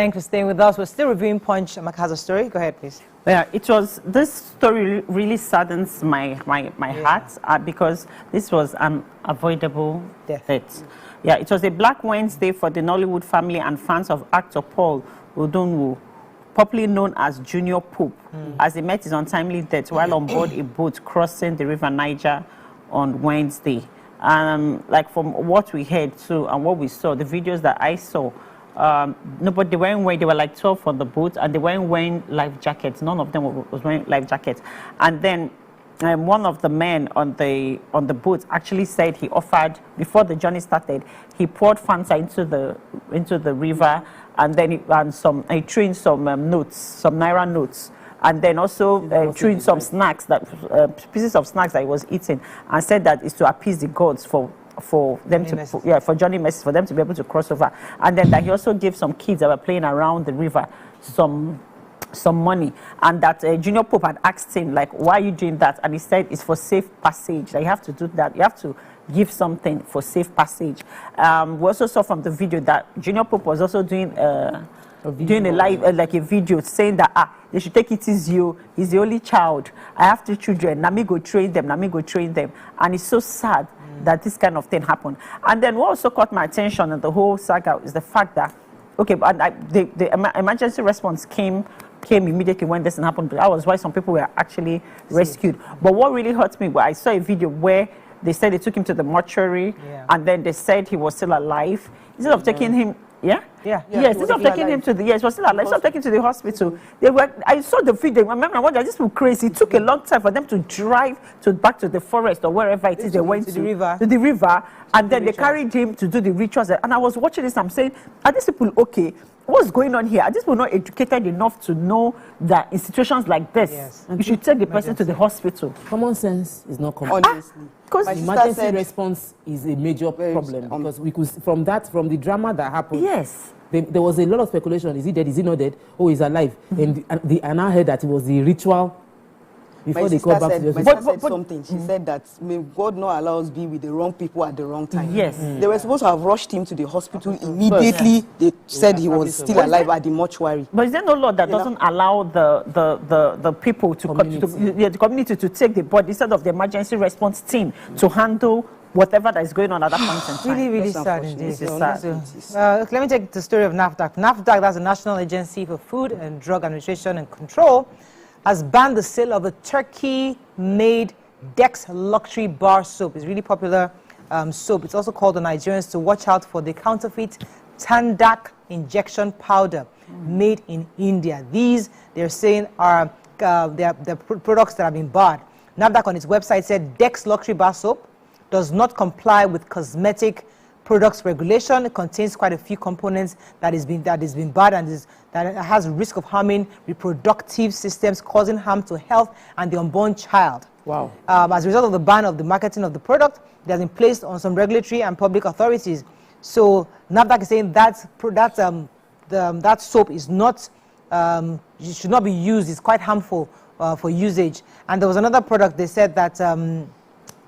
Thanks for staying with us. We're still reviewing Punch Makaza's story. Go ahead, please. Yeah, this story really saddens my heart because this was an avoidable death. Yeah, it was a Black Wednesday for the Nollywood family and fans of actor Paul Odonwo, popularly known as Junior Pope, as he met his untimely death while on board a boat crossing the River Niger on Wednesday. Like from what we heard too and what we saw, the videos that I saw, nobody, they weren't wearing, they were like 12 on the boat and they weren't wearing life jackets. None of them was wearing life jackets. And then one of the men on the boat actually said he offered, before the journey started, he poured Fanta into the river, and then he threw in some notes, some Naira notes, and then also threw in some snacks, pieces of snacks that he was eating, and said that it's to appease the gods for them for Johnny Messi, for them to be able to cross over. And then that he also gave some kids that were playing around the river some money, and that Junior Pope had asked him, like, why are you doing that? And he said it's for safe passage, that you have to do that, you have to give something for safe passage. We also saw from the video that Junior Pope was also doing a live, like a video saying that they should take it easy. He's the only child. I have 2 children. Nami go train them. And it's so sad that this kind of thing happened. And then what also caught my attention in the whole saga is the fact that, okay, but the emergency response came immediately when this happened. But that was why some people were actually rescued. But what really hurt me, I saw a video where they said they took him to the mortuary, and then they said he was still alive. Instead of taking him, instead of taking him to the, he was still alive. Instead of taking him to the hospital, I saw the video. I remember, I wondered, this was crazy. It took a long time for them to drive back to the forest or wherever it is they went to the river, and then they carried him to do the rituals. And I was watching this, I'm saying, are these people okay? What's going on here? Are these people not educated enough to know that in situations like this, you should take the person to the hospital? Common sense is not common. Honestly. Because emergency response is a major problem. Because we could, from the drama that happened, there was a lot of speculation. Is he dead? Is he not dead? Oh, he's alive. And I now heard that it was the ritual before they called back to the hospital. My sister said something. She said that may God not allow us be with the wrong people at the wrong time. Yes. They were supposed to have rushed him to the hospital immediately. They said he was still alive at the mortuary. But is there no law that doesn't allow the people the community to take the body instead of the emergency response team to handle whatever that is going on at that point in time? Really sad indeed. Let me take the story of NAFDAC. NAFDAC, that's the National Agency for Food and Drug Administration and Control, has banned the sale of a Turkey-made Dex Luxury Bar Soap. It's really popular soap. It's also called on Nigerians to watch out for the counterfeit Tandak injection powder made in India. These, they're saying, are they're products that have been barred. NAFDAC on its website said Dex Luxury Bar Soap does not comply with Cosmetic Products Regulation. It contains quite a few components that is being barred and that has a risk of harming reproductive systems, causing harm to health and the unborn child. Wow. As a result of the ban of the marketing of the product, it has been placed on some regulatory and public authorities. So NAFDAC is saying that soap is not, should not be used. It's quite harmful for usage. And there was another product they said that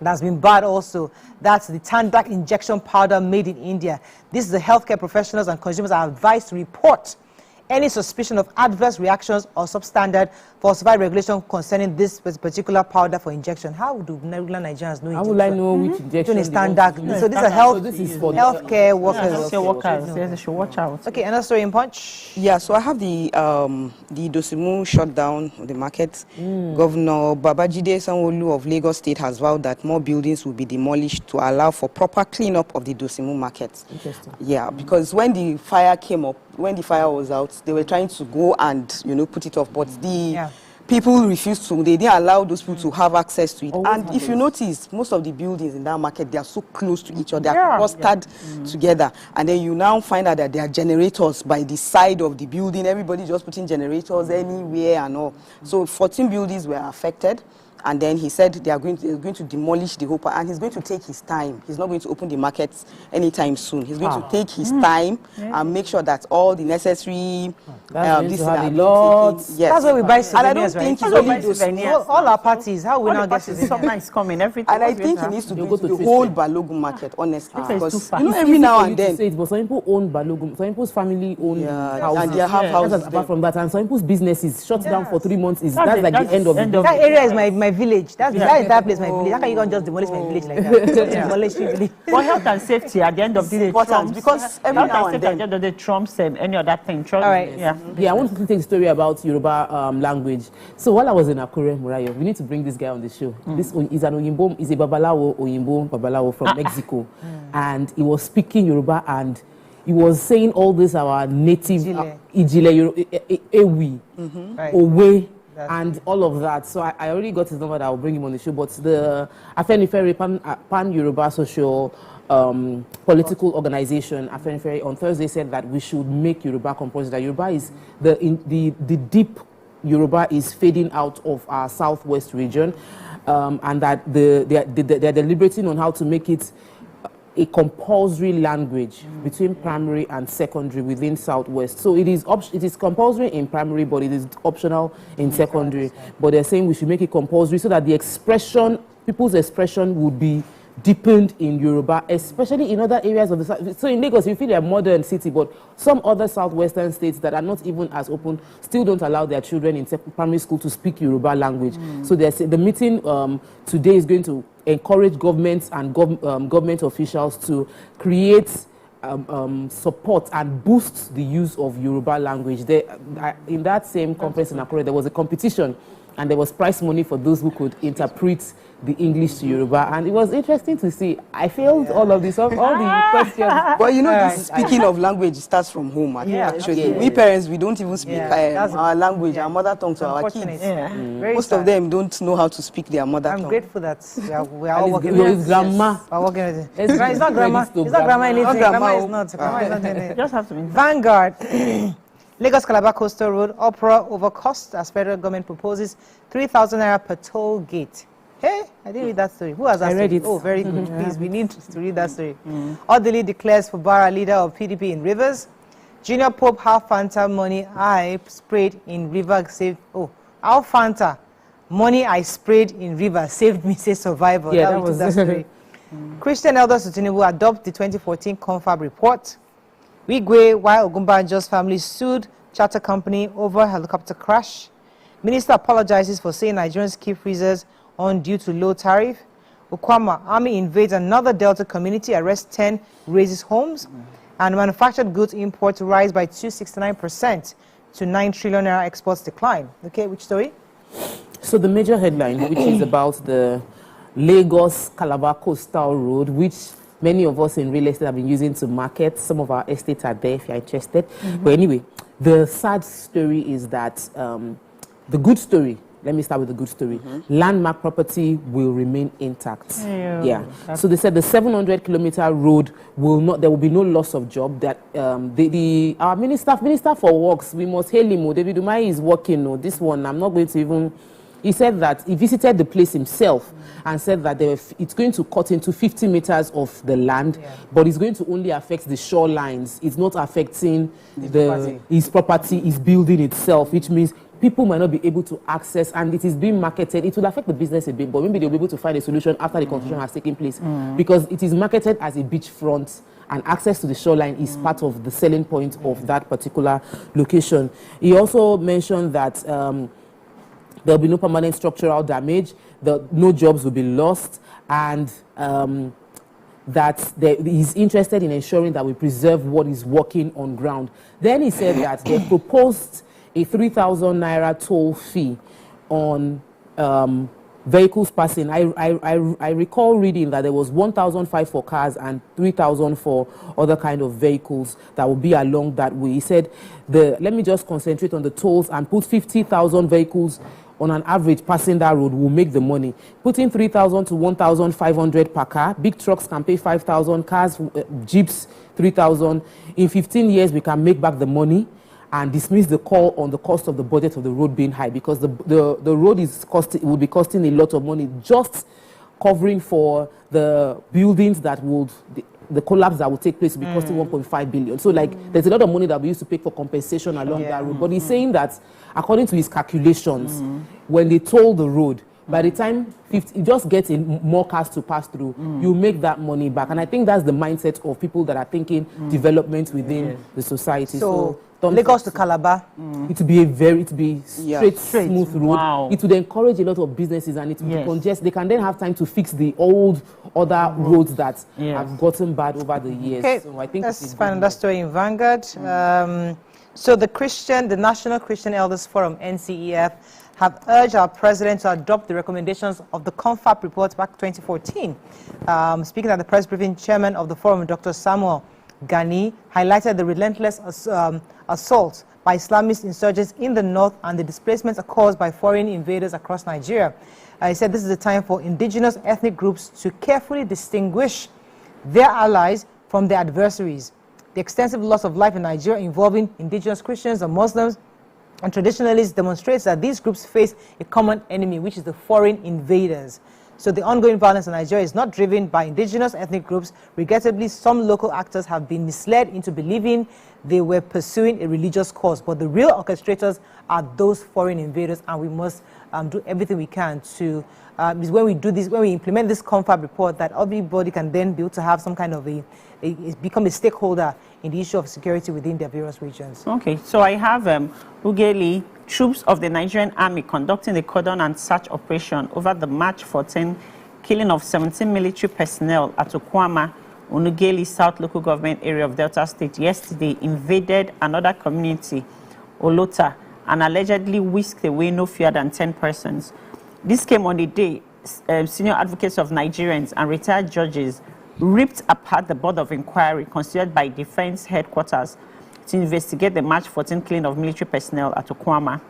that's been barred also. That's the Tandak injection powder made in India. This is the healthcare professionals and consumers are advised to report any suspicion of adverse reactions or substandard falsified regulation concerning this particular powder for injection. How do regular Nigerians know? How will I know which injection is Tandak? So these are healthcare workers. Healthcare workers. Yes, they should watch out. Okay, another story in Punch. Yeah, so I have the Dosimu shut down the market. Governor Babajide Sanwo-Olu of Lagos State has vowed that more buildings will be demolished to allow for proper cleanup of the Dosimu market. Interesting. Yeah, because when the fire came up, when the fire was out, they were trying to go and put it off, but the people refused to. They didn't allow those people to have access to it. And if you notice, most of the buildings in that market, they are so close to each other, they are clustered together. And then you now find out that there are generators by the side of the building. Everybody just putting generators anywhere and all. So 14 buildings were affected. And then he said they're going to demolish the whole part, and he's going to take his time. He's not going to open the markets anytime soon. He's going to take his time and make sure that all the necessary this are yes. That's why we buy souvenirs. And I don't think he's only those all our parties. How we now get souvenirs? Sometimes coming everything. And I think he needs to go to the whole Balogun market, honestly, because you know every now and then. But some people own Balogun, some people's family own houses. And they have houses. Apart from that, and some people's businesses shut down for 3 months. That's like the end of it. That area is my village. That place, my village. How can you go and just demolish my village like that? Demolish the village. For health and safety, at the end of the day, important, because every now and then, at the end of the day, trumps any other thing. All right. I want to take a story about Yoruba language. So while I was in Akure, Murayo, we need to bring this guy on the show. This is an Oyinbo, is a Babalawo from Mexico, and he was speaking Yoruba, and he was saying all this our native Ijile, Ewi, Owe, and all of that. So I already got his number that I'll bring him on the show. But the Afenifere Pan Yoruba Social Political Organization, Afenifere, on Thursday said that we should make Yoruba compulsory. That Yoruba is the deep Yoruba is fading out of our southwest region, and that they're deliberating on how to make it a compulsory language between primary and secondary within Southwest. So it is compulsory in primary, but it is optional in secondary. But they're saying we should make it compulsory so that people's expression would be deepened in Yoruba, especially in other areas of the south. So in Lagos, you feel a modern city, but some other southwestern states that are not even as open still don't allow their children in primary school to speak Yoruba language. So the meeting today is going to encourage governments and government officials to create support and boost the use of Yoruba language. In that same conference in Akure, there was a competition, and there was prize money for those who could interpret the English to Yoruba, and it was interesting to see. I failed all of this, all the questions. But you know, speaking of language starts from home. Actually, we parents, we don't even speak our language, our mother tongue to our kids. Most of them don't know how to speak their mother tongue. I'm grateful that we are all working with it. Grandma. It's not grammar. It's not grammar anything. Grammar is not. Grammar is not anything. Just have to be Vanguard. Lagos Calabar Coastal Road uproar over cost as federal government proposes 3,000 naira per toll gate. Hey, I didn't read that story. Who has that story? Oh, very good. Please, we need to read that story. Orderly declares Fubara leader of PDP in Rivers. Junior Pope, how Fanta money I sprayed in river saved. Oh, how Fanta money I sprayed in river saved me, say survivor. Yeah, that was that story. Christian elders to Tinubu adopt the 2014 Confab report. Wigwe, while Ogumbanjo's family sued charter company over helicopter crash. Minister apologizes for saying Nigerians keep freezers on due to low tariff. Okwama, army invades another Delta community, arrests 10, raises homes. And manufactured goods imports rise by 269% to 9 trillion naira, exports decline. Okay, which story? So the major headline, which is about the Lagos Calabar Coastal Road, which many of us in real estate have been using to market. Some of our estates are there if you're interested. But anyway, the sad story is that the good story, let me start with the good story. Landmark property will remain intact. So they said the 700-kilometer road there will be no loss of job. That our minister for works, we must hail him. David Umahi is working. This one, I'm not going to even. He said that he visited the place himself and said that it's going to cut into 50 meters of the land, but it's going to only affect the shorelines. It's not affecting his property, his building itself, which means people might not be able to access, and it is being marketed. It will affect the business a bit, but maybe they'll be able to find a solution after the construction has taken place, because it is marketed as a beachfront, and access to the shoreline is part of the selling point of that particular location. He also mentioned that there will be no permanent structural damage, no jobs will be lost, and that he's interested in ensuring that we preserve what is working on ground. Then he said that they proposed a 3,000 naira toll fee on vehicles passing. I recall reading that there was 1,500 for cars and 3,000 for other kind of vehicles that will be along that way. He said, let me just concentrate on the tolls and put 50,000 vehicles on an average passing that road will make the money. Putting 3,000 to 1,500 per car. Big trucks can pay 5,000, cars, jeeps, 3,000. In 15 years, we can make back the money. and dismiss the call on the cost of the budget of the road being high, because the road will be costing a lot of money, just covering for the buildings that would, the collapse that will take place will be costing 1.5 billion. So like there's a lot of money that we used to pay for compensation along that road. But he's saying that according to his calculations, when they toll the road, by the time it just gets more cars to pass through, you make that money back. And I think that's the mindset of people that are thinking development within the society. So Lagos to Calabar, it will be straight, smooth road. Wow. It would encourage a lot of businesses, and it will congest. They can then have time to fix the old other roads that have gotten bad over the years. Okay, so I think let's find that story in Vanguard. So the National Christian Elders Forum, NCEF, have urged our president to adopt the recommendations of the CONFAP report back 2014. Speaking at the press briefing, chairman of the forum, Dr. Samuel Gani, highlighted the relentless assault by Islamist insurgents in the north and the displacements caused by foreign invaders across Nigeria. He said this is the time for indigenous ethnic groups to carefully distinguish their allies from their adversaries. The extensive loss of life in Nigeria involving indigenous Christians and Muslims and traditionalists demonstrates that these groups face a common enemy, which is the foreign invaders. So the ongoing violence in Nigeria is not driven by indigenous ethnic groups. Regrettably, some local actors have been misled into believing they were pursuing a religious cause. But the real orchestrators are those foreign invaders, and we must do everything we can to, when we implement this CONFAP report, that everybody can then be able to have some kind of become a stakeholder in the issue of security within their various regions. Okay, so I have Ugeli, troops of the Nigerian army conducting a cordon and search operation over the March 14 killing of 17 military personnel at Okwama, Unugeli South Local Government area of Delta State yesterday invaded another community, Olota, and allegedly whisked away no fewer than 10 persons. This came on the day senior advocates of Nigerians and retired judges ripped apart the board of inquiry constituted by Defense Headquarters to investigate the March 14 killing of military personnel at Okwama,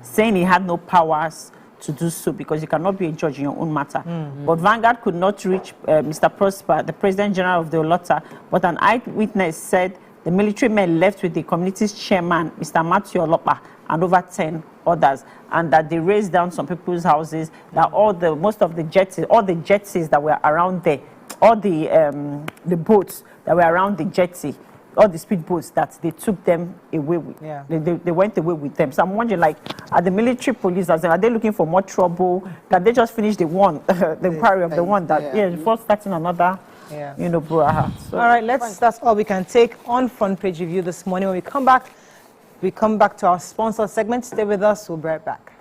saying he had no powers to do so because you cannot be a judge in your own matter. But Vanguard could not reach Mr. Prosper, the President General of the Olota, but an eyewitness said the military men left with the community's chairman, Mr. Matthew Olopa, and over 10 others, and that they raised down some people's houses, that most of the jetties that were around there, all the boats that were around the jetty, all the speedboats, that they took them away with. Yeah. They went away with them. So I'm wondering, like, are the military police, are they looking for more trouble? Can they just finish the inquiry of the one that, before starting another, brouhaha? So, all right, that's all we can take on Front Page Review this morning. When we come back to our sponsor segment. Stay with us. We'll be right back.